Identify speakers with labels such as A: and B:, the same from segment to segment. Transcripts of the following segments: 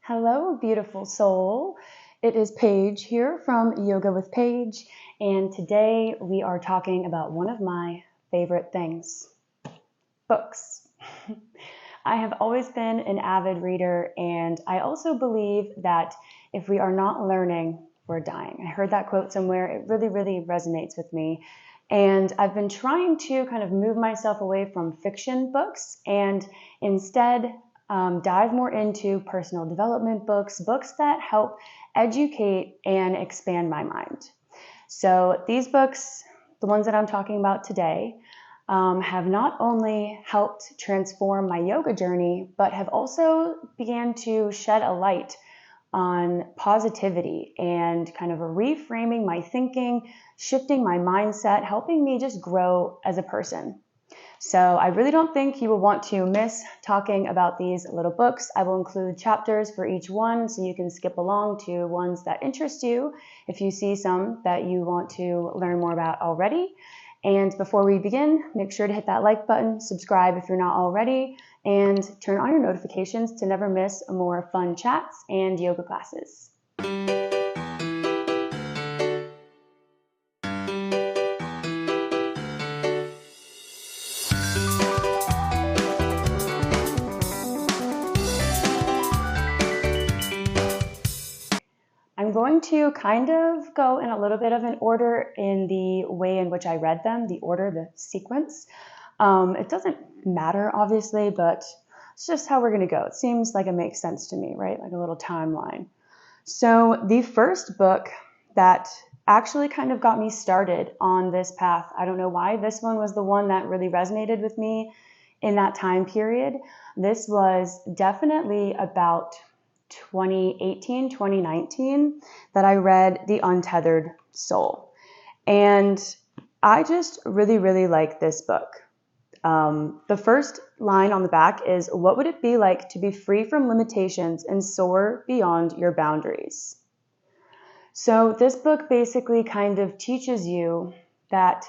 A: Hello, beautiful soul. It is Paige here from Yoga with Paige, and today we are talking about one of my favorite things, books. I have always been an avid reader, and I also believe that if we are not learning, we're dying. I heard that quote somewhere. It really, really resonates with me. And I've been trying to kind of move myself away from fiction books and instead dive more into personal development books, books that help educate and expand my mind. So these books, the ones that I'm talking about today, have not only helped transform my yoga journey, but have also began to shed a light on positivity and kind of reframing my thinking, shifting my mindset, helping me just grow as a person. So I really don't think you will want to miss talking about these little books. I will include chapters for each one so you can skip along to ones that interest you if you see some that you want to learn more about already. And before we begin, make sure to hit that like button, subscribe if you're not already, and turn on your notifications to never miss more fun chats and yoga classes. I'm going to kind of go in a little bit of an order in the way in which I read them, the order, the sequence. It doesn't matter, obviously, but it's just how we're going to go. It seems like it makes sense to me, right? Like a little timeline. So the first book that actually kind of got me started on this path, I don't know why, this one was the one that really resonated with me in that time period. This was definitely about 2018, 2019 that I read The Untethered Soul. And I just really, really like this book. The first line on the back is, what would it be like to be free from limitations and soar beyond your boundaries? So this book basically kind of teaches you that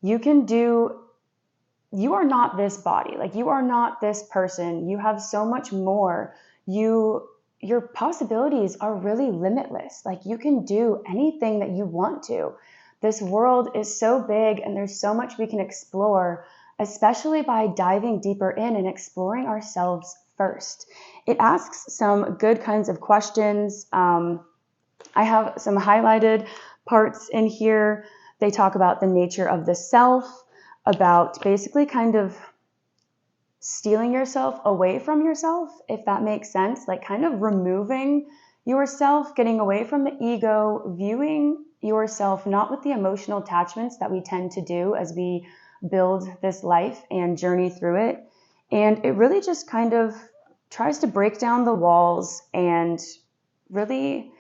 A: you are not this body, like you are not this person. You have so much more. Your possibilities are really limitless. Like you can do anything that you want to. This world is so big and there's so much we can explore, especially by diving deeper in and exploring ourselves first. It asks some good kinds of questions. I have some highlighted parts in here. They talk about the nature of the self, about basically kind of stealing yourself away from yourself, if that makes sense, like kind of removing yourself, getting away from the ego, viewing yourself not with the emotional attachments that we tend to do as we build this life and journey through it. And it really just kind of tries to break down the walls and really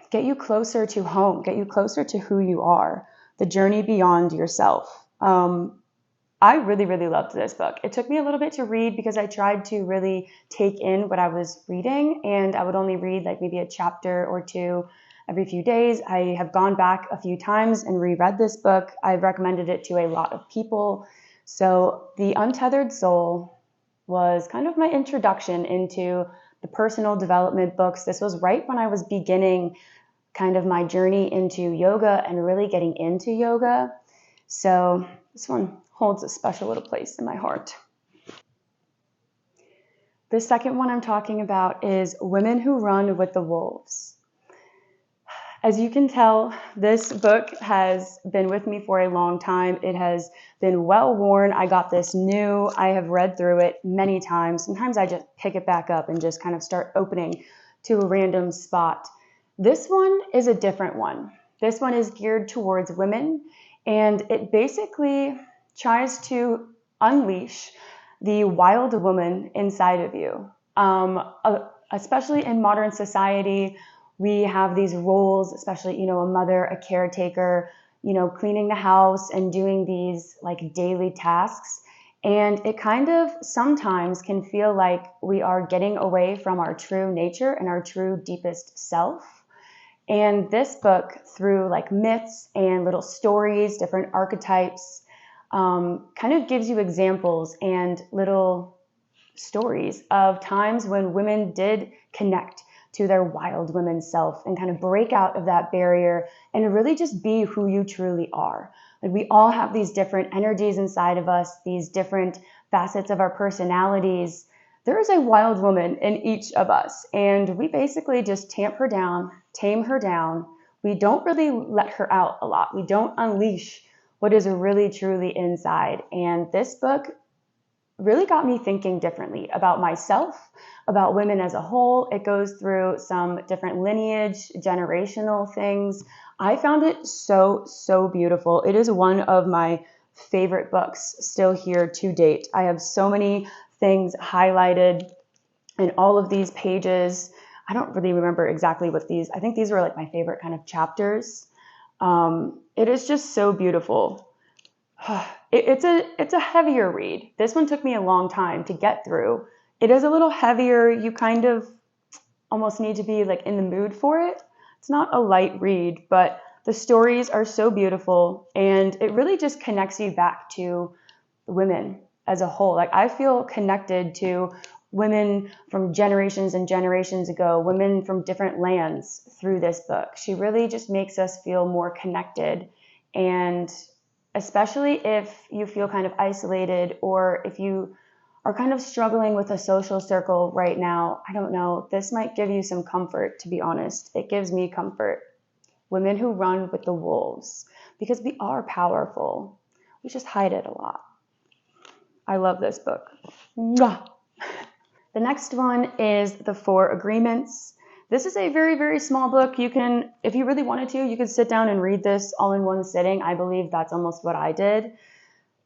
A: get you closer to home, get you closer to who you are, the journey beyond yourself. I really, really loved this book. It took me a little bit to read because I tried to really take in what I was reading, and I would only read like maybe a chapter or two every few days. I have gone back a few times and reread this book. I've recommended it to a lot of people. So The Untethered Soul was kind of my introduction into the personal development books. This was right when I was beginning kind of my journey into yoga and really getting into yoga. So this one holds a special little place in my heart. The second one I'm talking about is Women Who Run with the Wolves. As you can tell, this book has been with me for a long time. It has been well worn. I got this new. I have read through it many times. Sometimes I just pick it back up and just kind of start opening to a random spot. This one is a different one. This one is geared towards women, and it basically tries to unleash the wild woman inside of you. Especially in modern society, we have these roles, especially, a mother, a caretaker, cleaning the house and doing these like daily tasks. And it kind of sometimes can feel like we are getting away from our true nature and our true deepest self. And this book, through like myths and little stories, different archetypes, kind of gives you examples and little stories of times when women did connect to their wild women self and kind of break out of that barrier and really just be who you truly are. Like, we all have these different energies inside of us, these different facets of our personalities. There is a wild woman in each of us, and we basically just tamp her down, tame her down. We don't really let her out a lot. We don't unleash what is really truly inside. And this book really got me thinking differently about myself, about women as a whole. It goes through some different lineage, generational things. I found it so, so beautiful. It is one of my favorite books still here to date. I have so many things highlighted in all of these pages. I don't really remember exactly what these, I think these were like my favorite kind of chapters. It is just so beautiful. It's a heavier read. This one took me a long time to get through. It is a little heavier. You kind of almost need to be like in the mood for it. It's not a light read, but the stories are so beautiful, and it really just connects you back to women as a whole. Like, I feel connected to women from generations and generations ago, women from different lands through this book. She really just makes us feel more connected. And especially if you feel kind of isolated, or if you are kind of struggling with a social circle right now, I don't know, this might give you some comfort, to be honest. It gives me comfort. Women who run with the wolves, because we are powerful. We just hide it a lot. I love this book. Mwah! The next one is The Four Agreements. This is a very, very small book. You can, if you really wanted to, you could sit down and read this all in one sitting. I believe that's almost what I did.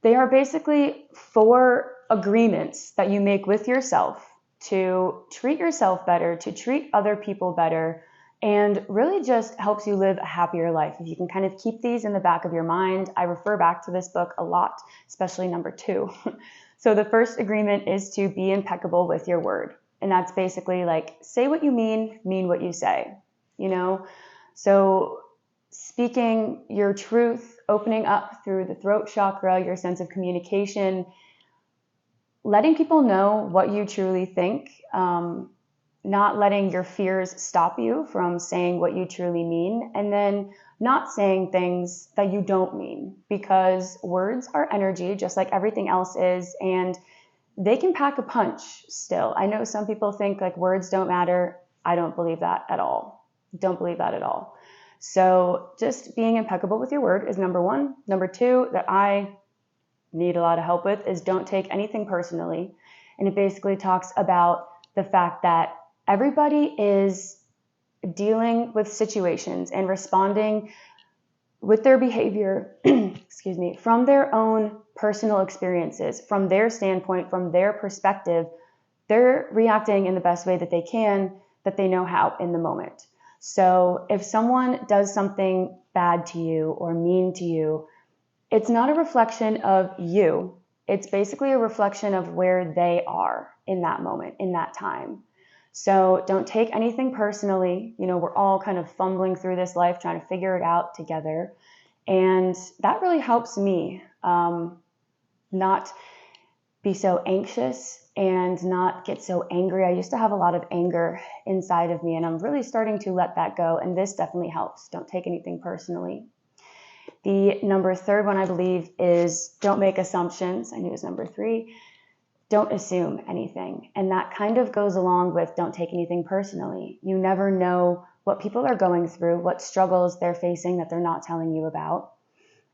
A: They are basically 4 agreements that you make with yourself to treat yourself better, to treat other people better, and really just helps you live a happier life. If you can kind of keep these in the back of your mind. I refer back to this book a lot, especially number 2. So the first agreement is to be impeccable with your word. And that's basically like, say what you mean what you say, you know? So speaking your truth, opening up through the throat chakra, your sense of communication, letting people know what you truly think, not letting your fears stop you from saying what you truly mean, and then not saying things that you don't mean, because words are energy, just like everything else is, and they can pack a punch still. I know some people think like words don't matter. I don't believe that at all. Don't believe that at all. So just being impeccable with your word is number 1. Number 2 that I need a lot of help with is don't take anything personally. And it basically talks about the fact that everybody is dealing with situations and responding with their behavior, excuse me, from their own personal experiences, from their standpoint, from their perspective. They're reacting in the best way that they can, that they know how in the moment. So if someone does something bad to you or mean to you, it's not a reflection of you. It's basically a reflection of where they are in that moment, in that time. So don't take anything personally. You know, we're all kind of fumbling through this life, trying to figure it out together. And that really helps me not be so anxious and not get so angry. I used to have a lot of anger inside of me, and I'm really starting to let that go. And this definitely helps. Don't take anything personally. The number 3rd one, I believe, is don't make assumptions. I knew it was number 3. Don't assume anything. And that kind of goes along with don't take anything personally. You never know what people are going through, what struggles they're facing that they're not telling you about.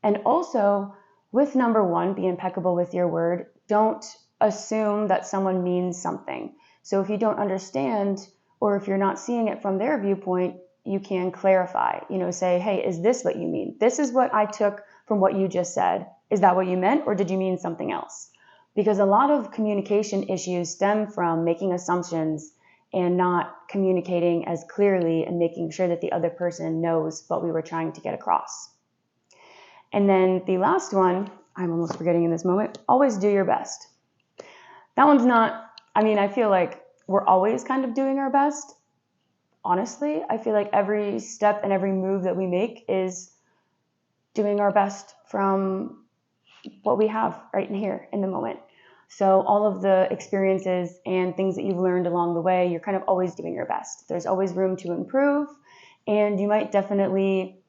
A: And also, with number 1, be impeccable with your word. Don't assume that someone means something. So if you don't understand, or if you're not seeing it from their viewpoint, you can clarify, you know, say, hey, is this what you mean? This is what I took from what you just said. Is that what you meant, or did you mean something else? Because a lot of communication issues stem from making assumptions and not communicating as clearly and making sure that the other person knows what we were trying to get across. And then the last one, I'm almost forgetting in this moment, always do your best. That one's not, I mean, I feel like we're always kind of doing our best. Honestly, I feel like every step and every move that we make is doing our best from what we have right in here in the moment. So all of the experiences and things that you've learned along the way, you're kind of always doing your best. There's always room to improve, and you might definitely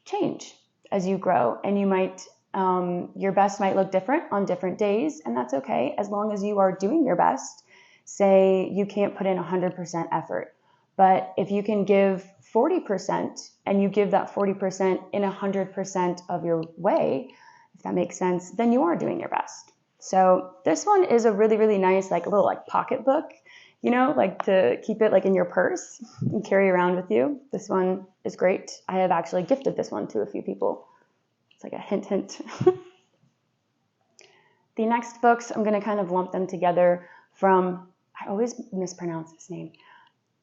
A: change as you grow, and you might your best might look different on different days, and that's okay as long as you are doing your best. Say you can't put in 100% effort, but if you can give 40% and you give that 40% in 100% of your way, if that makes sense, then you are doing your best. So this one is a really, really nice, like a little like pocketbook, you know, like to keep it like in your purse and carry around with you. This one is great. I have actually gifted this one to a few people. It's like a hint, hint. The next books, I'm going to kind of lump them together from, I always mispronounce his name,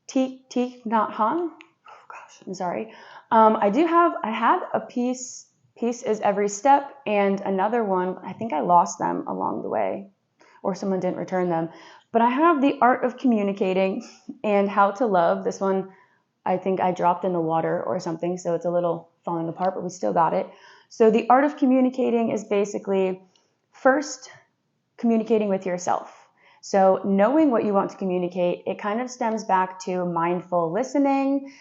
A: Thich Nhat Hanh. Oh gosh, I'm sorry. I had a Peace is Every Step, and another one, I think I lost them along the way, or someone didn't return them. But I have The Art of Communicating and How to Love. This one, I think I dropped in the water or something, so it's a little falling apart, but we still got it. So The Art of Communicating is basically first communicating with yourself. So knowing what you want to communicate, it kind of stems back to mindful listening.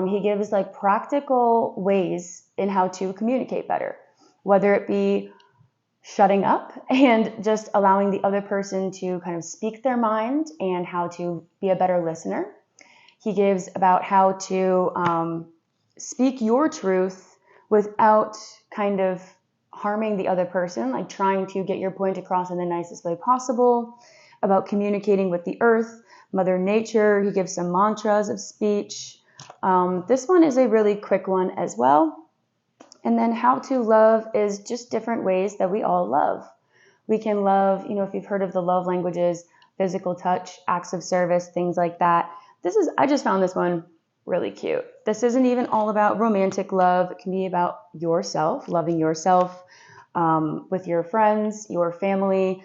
A: He gives like practical ways in how to communicate better, whether it be shutting up and just allowing the other person to kind of speak their mind and how to be a better listener. He gives about how to speak your truth without kind of harming the other person, like trying to get your point across in the nicest way possible, about communicating with the earth, Mother Nature. He gives some mantras of speech. This one is a really quick one as well. And then How to Love is just different ways that we all love. We can love, you know, if you've heard of the love languages, physical touch, acts of service, things like that. I just found this one really cute. This isn't even all about romantic love. It can be about yourself, loving yourself, with your friends, your family.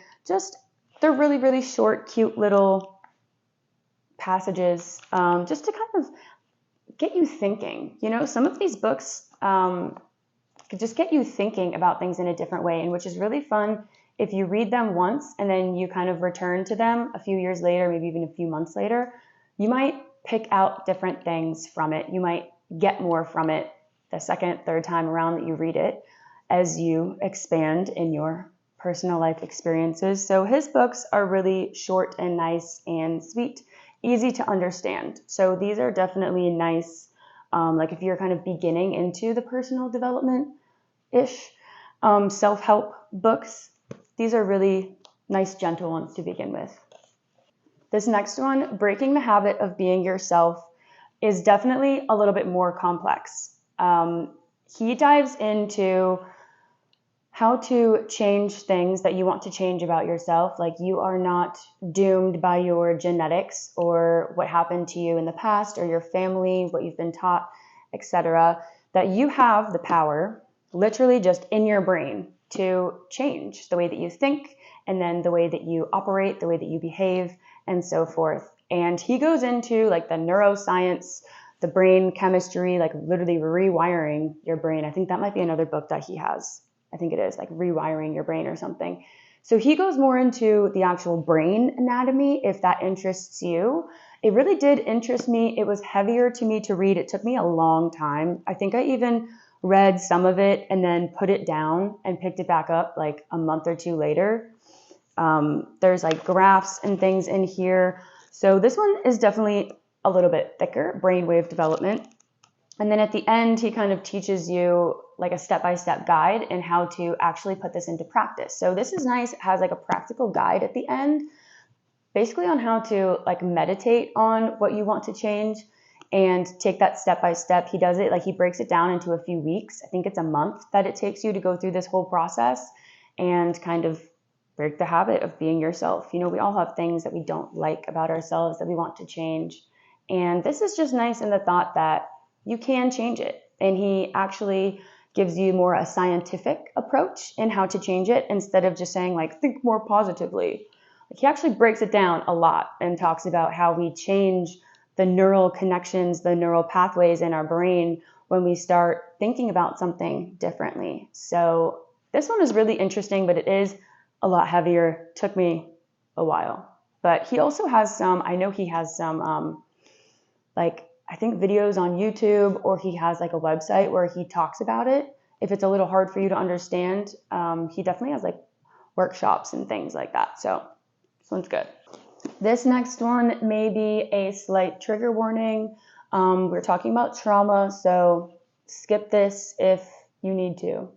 A: They're really, really short, cute little passages, just to kind of get you thinking. You know, some of these books could just get you thinking about things in a different way, and which is really fun if you read them once and then you kind of return to them a few years later, maybe even a few months later. You might pick out different things from it. You might get more from it the second, third time around that you read it as you expand in your personal life experiences. So his books are really short and nice and sweet, easy to understand. So these are definitely nice, like if you're kind of beginning into the personal development-ish self-help books, these are really nice, gentle ones to begin with. This next one, Breaking the Habit of Being Yourself, is definitely a little bit more complex. He dives into how to change things that you want to change about yourself. Like, you are not doomed by your genetics or what happened to you in the past or your family, what you've been taught, etc. That you have the power, literally just in your brain, to change the way that you think, and then the way that you operate, the way that you behave, and so forth. And he goes into like the neuroscience, the brain chemistry, like literally rewiring your brain. I think that might be another book that he has. I think it is like Rewiring Your Brain or something. So he goes more into the actual brain anatomy if that interests you. It really did interest me. It was heavier to me to read. It took me a long time. I think I even read some of it and then put it down and picked it back up like a month or two later. There's like graphs and things in here. So this one is definitely a little bit thicker, brainwave development. And then at the end, he kind of teaches you like a step-by-step guide in how to actually put this into practice. So this is nice. It has like a practical guide at the end, basically on how to like meditate on what you want to change and take that step-by-step. He does it like he breaks it down into a few weeks. I think it's a month that it takes you to go through this whole process and kind of break the habit of being yourself. You know, we all have things that we don't like about ourselves that we want to change. And this is just nice in the thought that you can change it. And he actually gives you more a scientific approach in how to change it instead of just saying like, think more positively. Like, he actually breaks it down a lot and talks about how we change the neural connections, the neural pathways in our brain when we start thinking about something differently. So this one is really interesting, but it is a lot heavier. Took me a while. But he also has some, I know he has some, like, I think videos on YouTube, or he has like a website where he talks about it. If it's a little hard for you to understand, he definitely has like workshops and things like that. So this one's good. This next one may be a slight trigger warning. We're talking about trauma, so skip this if you need to.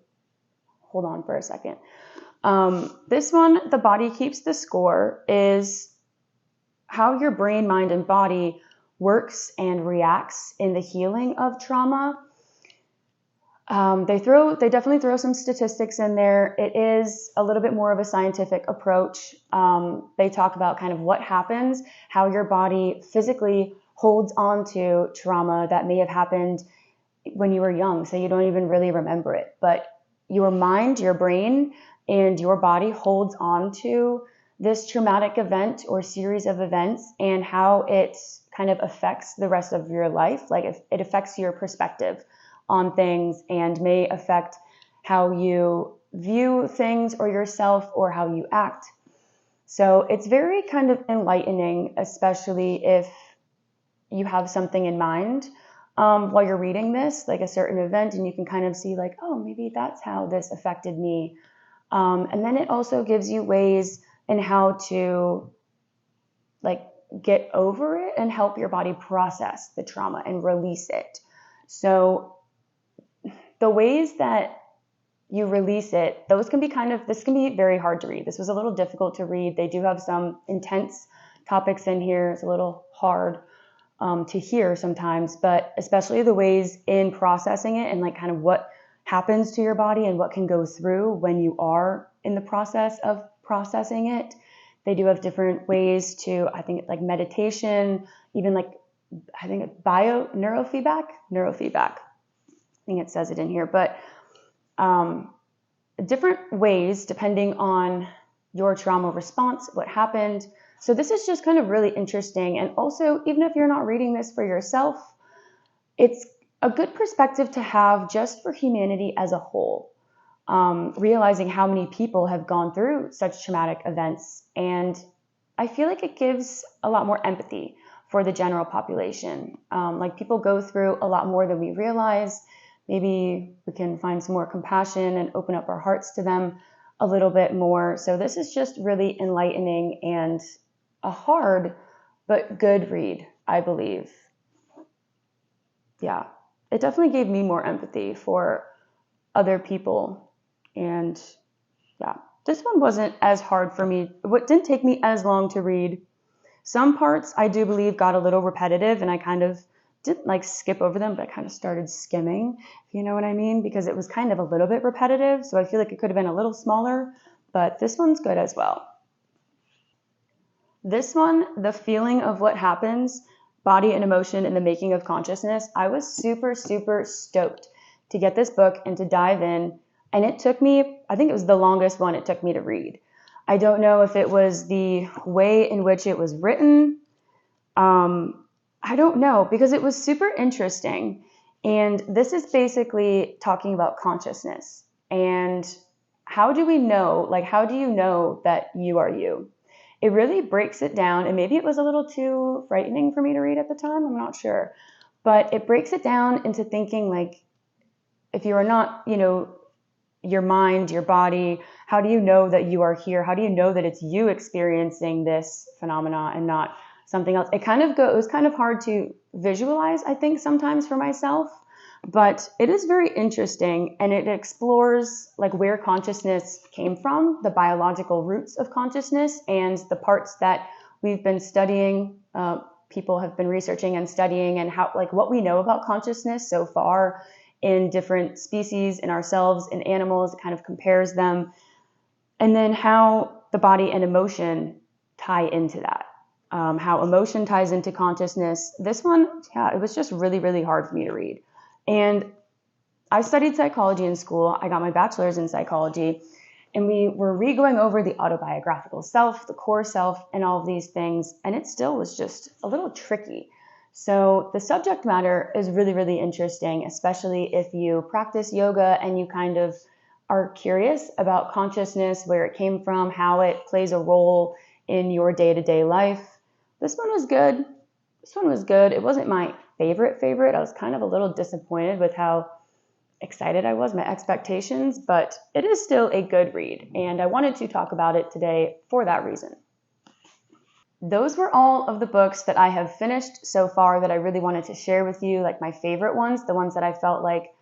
A: Hold on for a second. This one, The Body Keeps the Score, is how your brain, mind, and body works and reacts in the healing of trauma. They definitely throw some statistics in there. It is a little bit more of a scientific approach. They talk about kind of what happens, how your body physically holds on to trauma that may have happened when you were young, so you don't even really remember it. But your mind, your brain, and your body holds on to this traumatic event or series of events, and how it kind of affects the rest of your life. Like it affects your perspective on things and may affect how you view things or yourself or how you act. So it's very kind of enlightening, especially if you have something in mind while you're reading this, like a certain event, and you can kind of see like, oh, maybe that's how this affected me. And then it also gives you ways in how to like get over it and help your body process the trauma and release it. So the ways that you release it, this can be very hard to read. This was a little difficult to read. They do have some intense topics in here. It's a little hard to hear sometimes, but especially the ways in processing it and like kind of what happens to your body and what can go through when you are in the process of processing it. They do have different ways to, I think, like meditation, even like, I think neurofeedback. I think it says it in here, but different ways depending on your trauma response, what happened. So this is just kind of really interesting. And also, even if you're not reading this for yourself, it's a good perspective to have just for humanity as a whole. Realizing how many people have gone through such traumatic events. And I feel like it gives a lot more empathy for the general population. Like people go through a lot more than we realize. Maybe we can find some more compassion and open up our hearts to them a little bit more. So this is just really enlightening and a hard but good read, I believe. Yeah, it definitely gave me more empathy for other people. And yeah, this one wasn't as hard for me. It didn't take me as long to read. Some parts I do believe got a little repetitive, and I kind of didn't like skip over them, but I kind of started skimming, if you know what I mean, because it was kind of a little bit repetitive. So I feel like it could have been a little smaller, but this one's good as well. This one, The Feeling of What Happens, Body and Emotion in the Making of Consciousness. I was super, super stoked to get this book and to dive in. And it took me, I think it was the longest one it took me to read. I don't know if it was the way in which it was written. I don't know, because it was super interesting. And this is basically talking about consciousness. And how do we know, like, how do you know that you are you? It really breaks it down. And maybe it was a little too frightening for me to read at the time. I'm not sure. But it breaks it down into thinking, like, if you are not, your mind, your body, how do you know that you are here? How do you know that it's you experiencing this phenomena and not something else? It was kind of hard to visualize, I think, sometimes for myself, but it is very interesting, and it explores like where consciousness came from, the biological roots of consciousness, and the parts that we've been studying, people have been researching and studying, and how, like, what we know about consciousness so far in different species, in ourselves, in animals. It kind of compares them, and then how the body and emotion tie into that. How emotion ties into consciousness. This one, it was just really, really hard for me to read. And I studied psychology in school. I got my bachelor's in psychology, and we were going over the autobiographical self, the core self, and all of these things. And it still was just a little tricky. So the subject matter is really, really interesting, especially if you practice yoga and you kind of are curious about consciousness, where it came from, how it plays a role in your day-to-day life. This one was good. This one was good. It wasn't my favorite. I was kind of a little disappointed with how excited I was, my expectations, but it is still a good read, and I wanted to talk about it today for that reason. Those were all of the books that I have finished so far that I really wanted to share with you, like my favorite ones, the ones that I felt like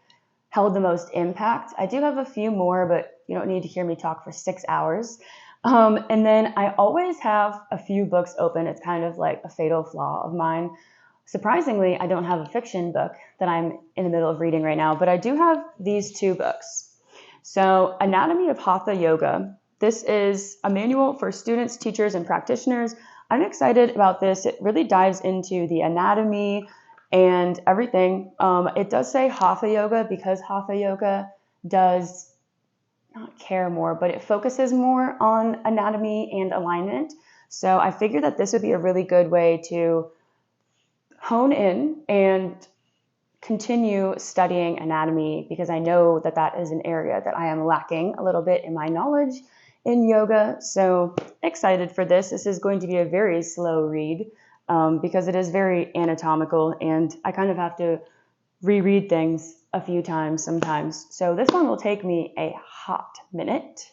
A: held the most impact. I do have a few more, but you don't need to hear me talk for 6 hours. And then I always have a few books open. It's kind of like a fatal flaw of mine. Surprisingly, I don't have a fiction book that I'm in the middle of reading right now, but I do have these 2 books. So, Anatomy of Hatha Yoga. This is a manual for students, teachers, and practitioners. I'm excited about this. It really dives into the anatomy and everything. It does say Hatha Yoga because Hatha Yoga does not care more, but it focuses more on anatomy and alignment. So I figured that this would be a really good way to hone in and continue studying anatomy, because I know that that is an area that I am lacking a little bit in my knowledge in yoga. So excited for this. This is going to be a very slow read because it is very anatomical, and I kind of have to reread things a few times sometimes. So this one will take me a hot minute.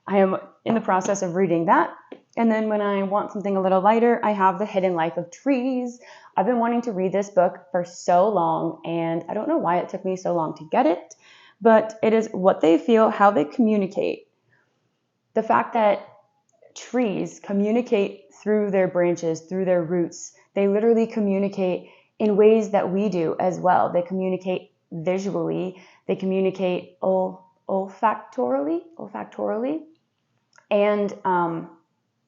A: I am in the process of reading that. And then when I want something a little lighter, I have The Hidden Life of Trees. I've been wanting to read this book for so long, and I don't know why it took me so long to get it, but it is what they feel, how they communicate. The fact that trees communicate through their branches, through their roots. They literally communicate in ways that we do as well. They communicate visually. They communicate olfactorily, and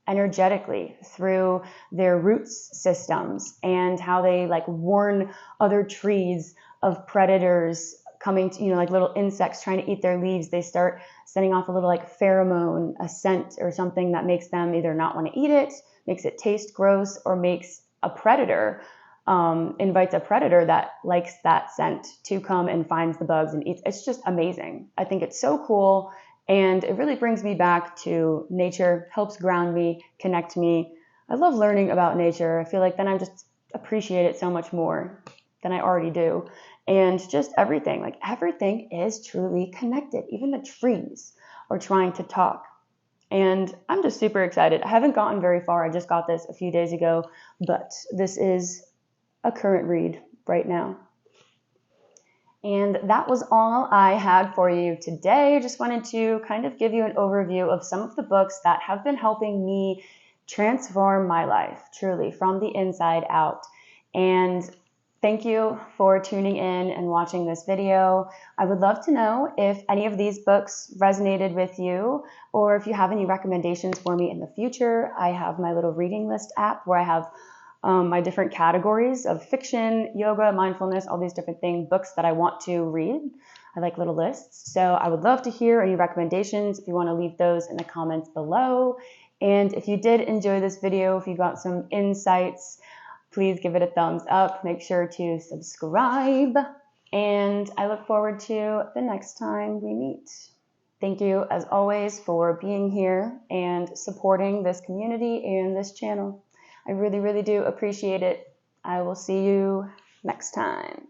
A: energetically through their roots systems, and how they like warn other trees of predators coming to, like little insects trying to eat their leaves. They start sending off a little like pheromone, a scent or something that makes them either not want to eat it, makes it taste gross, or makes a predator, invites a predator that likes that scent to come and finds the bugs and eats. It's just amazing. I think it's so cool. And it really brings me back to nature, helps ground me, connect me. I love learning about nature. I feel like then I just appreciate it so much more than I already do. And just everything, like everything is truly connected. Even the trees are trying to talk. And I'm just super excited. I haven't gotten very far. I just got this a few days ago, but this is a current read right now. And that was all I had for you today. I just wanted to kind of give you an overview of some of the books that have been helping me transform my life, truly, from the inside out. And thank you for tuning in and watching this video. I would love to know if any of these books resonated with you, or if you have any recommendations for me in the future. I have my little reading list app where I have my different categories of fiction, yoga, mindfulness, all these different things, books that I want to read. I like little lists. So I would love to hear any recommendations if you want to leave those in the comments below. And if you did enjoy this video, if you got some insights, please give it a thumbs up. Make sure to subscribe. And I look forward to the next time we meet. Thank you, as always, for being here and supporting this community and this channel. I really, really do appreciate it. I will see you next time.